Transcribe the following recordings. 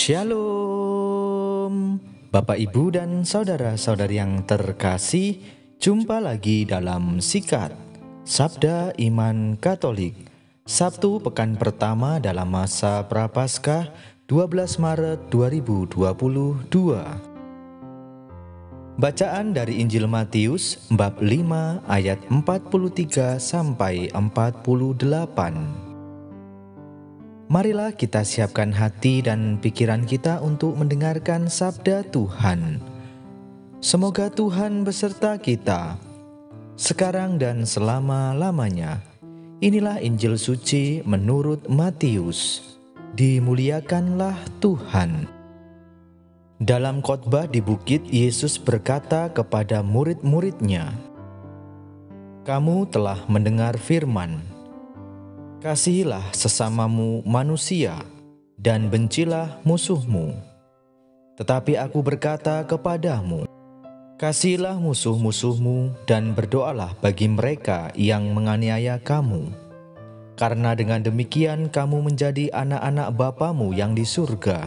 Shalom, Bapak, Ibu, dan saudara-saudari yang terkasih. Jumpa lagi dalam Sikat Sabda Iman Katolik, Sabtu pekan pertama dalam masa Prapaskah 12 Maret 2022. Bacaan dari Injil Matius bab 5 ayat 43 sampai 48. Marilah kita siapkan hati dan pikiran kita untuk mendengarkan sabda Tuhan. Semoga Tuhan beserta kita, sekarang dan selama-lamanya. Inilah Injil suci menurut Matius. Dimuliakanlah Tuhan. Dalam khotbah di bukit, Yesus berkata kepada murid-muridnya, "Kamu telah mendengar firman, kasihilah sesamamu manusia, dan bencilah musuhmu. Tetapi aku berkata kepadamu, kasihilah musuh-musuhmu, dan berdoalah bagi mereka yang menganiaya kamu. Karena dengan demikian kamu menjadi anak-anak Bapamu yang di surga.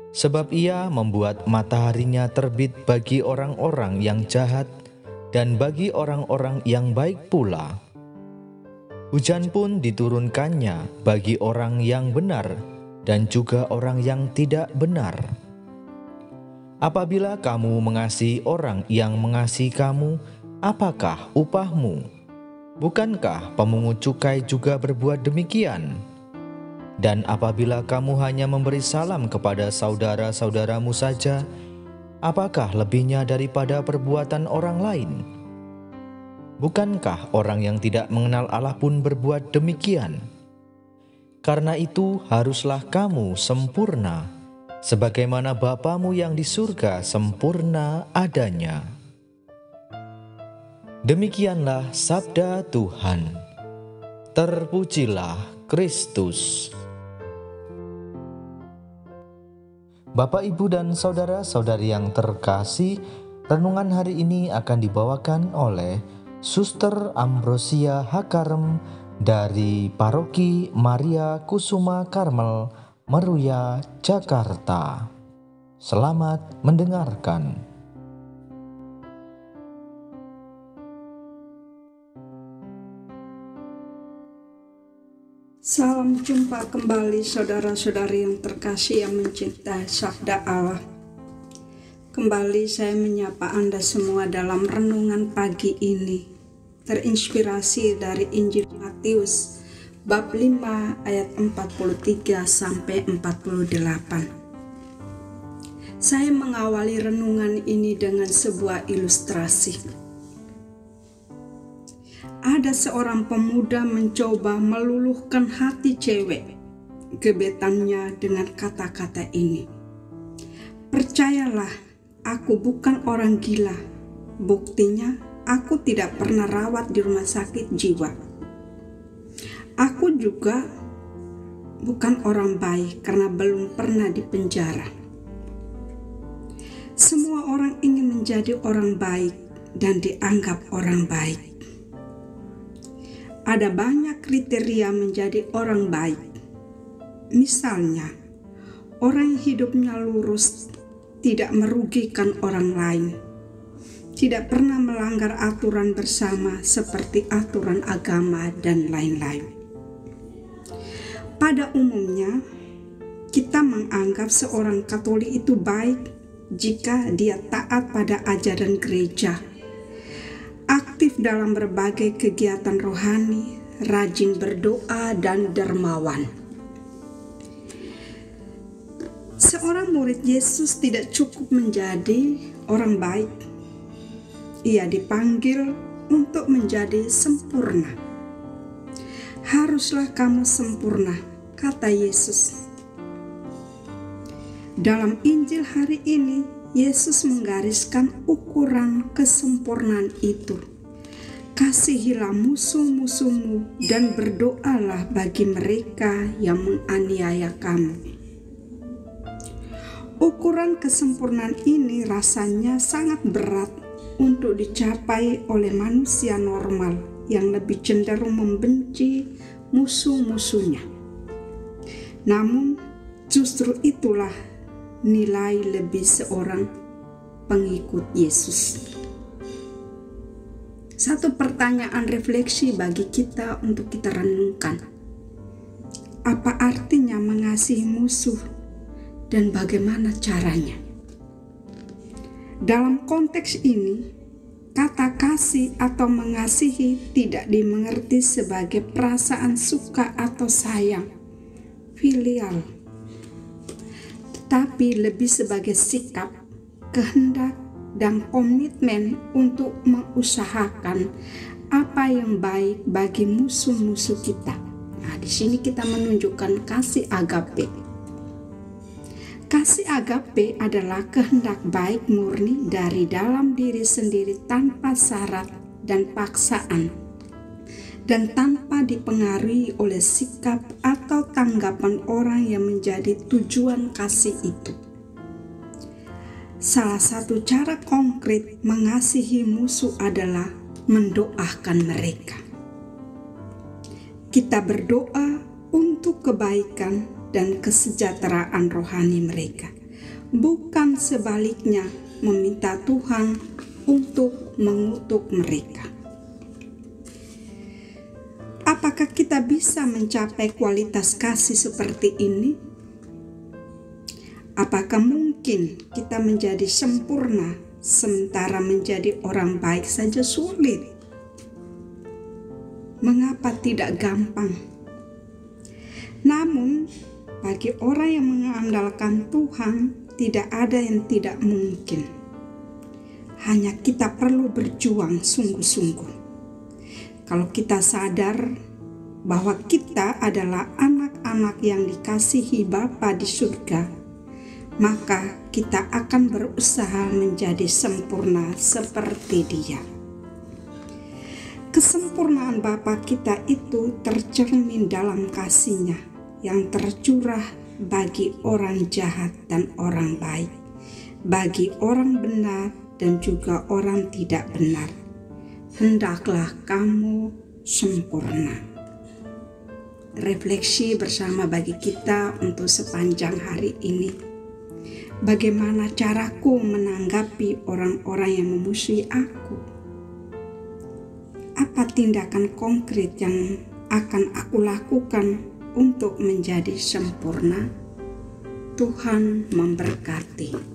Sebab Ia membuat mataharinya terbit bagi orang-orang yang jahat, dan bagi orang-orang yang baik pula. Hujan pun diturunkannya bagi orang yang benar dan juga orang yang tidak benar. Apabila kamu mengasihi orang yang mengasihi kamu, apakah upahmu? Bukankah pemungut cukai juga berbuat demikian? Dan apabila kamu hanya memberi salam kepada saudara-saudaramu saja, apakah lebihnya daripada perbuatan orang lain? Bukankah orang yang tidak mengenal Allah pun berbuat demikian? Karena itu haruslah kamu sempurna, sebagaimana Bapamu yang di surga sempurna adanya." Demikianlah sabda Tuhan. Terpujilah Kristus. Bapak, Ibu, dan saudara-saudari yang terkasih, renungan hari ini akan dibawakan oleh Suster Ambrosia Hakarem dari Paroki Maria Kusuma Karmel, Meruya, Jakarta. Selamat mendengarkan. Salam jumpa kembali saudara-saudari yang terkasih yang mencintai sabda Allah. Kembali saya menyapa Anda semua dalam renungan pagi ini, terinspirasi dari Injil Matius bab 5 ayat 43 sampai 48. Saya mengawali renungan ini dengan sebuah ilustrasi. Ada seorang pemuda mencoba meluluhkan hati cewek gebetannya dengan kata-kata ini, "Percayalah, aku bukan orang gila. Buktinya, aku tidak pernah rawat di rumah sakit jiwa. Aku juga bukan orang baik karena belum pernah di penjara." Semua orang ingin menjadi orang baik dan dianggap orang baik. Ada banyak kriteria menjadi orang baik. Misalnya, orang yang hidupnya lurus, tidak merugikan orang lain, tidak pernah melanggar aturan bersama seperti aturan agama dan lain-lain. Pada umumnya, kita menganggap seorang Katolik itu baik jika dia taat pada ajaran gereja, aktif dalam berbagai kegiatan rohani, rajin berdoa, dan dermawan. Seorang murid Yesus tidak cukup menjadi orang baik. Ia dipanggil untuk menjadi sempurna. "Haruslah kamu sempurna," kata Yesus. Dalam Injil hari ini, Yesus menggariskan ukuran kesempurnaan itu. "Kasihilah musuh-musuhmu dan berdoalah bagi mereka yang menganiaya kamu." Ukuran kesempurnaan ini rasanya sangat berat untuk dicapai oleh manusia normal yang lebih cenderung membenci musuh-musuhnya. Namun, Justru itulah nilai lebih seorang pengikut Yesus. Satu pertanyaan refleksi bagi kita untuk kita renungkan. Apa artinya mengasihi musuh dan bagaimana caranya? Dalam konteks ini, kata kasih atau mengasihi tidak dimengerti sebagai perasaan suka atau sayang, filial, tetapi lebih sebagai sikap, kehendak, dan komitmen untuk mengusahakan apa yang baik bagi musuh-musuh kita. Nah, di sini kita menunjukkan kasih agape. Kasih agape adalah kehendak baik murni dari dalam diri sendiri tanpa syarat dan paksaan, dan tanpa dipengaruhi oleh sikap atau tanggapan orang yang menjadi tujuan kasih itu. Salah satu cara konkret mengasihi musuh adalah mendoakan mereka. Kita berdoa untuk kebaikan dan kesejahteraan rohani mereka, bukan sebaliknya meminta Tuhan untuk mengutuk mereka. Apakah kita bisa mencapai kualitas kasih seperti ini? Apakah mungkin kita menjadi sempurna sementara menjadi orang baik saja sulit? Mengapa tidak gampang? Namun, bagi orang yang mengandalkan Tuhan, tidak ada yang tidak mungkin. Hanya kita perlu berjuang sungguh-sungguh. Kalau kita sadar bahwa kita adalah anak-anak yang dikasihi Bapa di surga, maka kita akan berusaha menjadi sempurna seperti Dia. Kesempurnaan Bapa kita itu tercermin dalam kasih-Nya yang tercurah bagi orang jahat dan orang baik, bagi orang benar dan juga orang tidak benar. Hendaklah kamu sempurna. Refleksi bersama bagi kita untuk sepanjang hari ini. Bagaimana caraku menanggapi orang-orang yang memusuhi aku? Apa tindakan konkret yang akan aku lakukan untuk menjadi sempurna? Tuhan memberkati.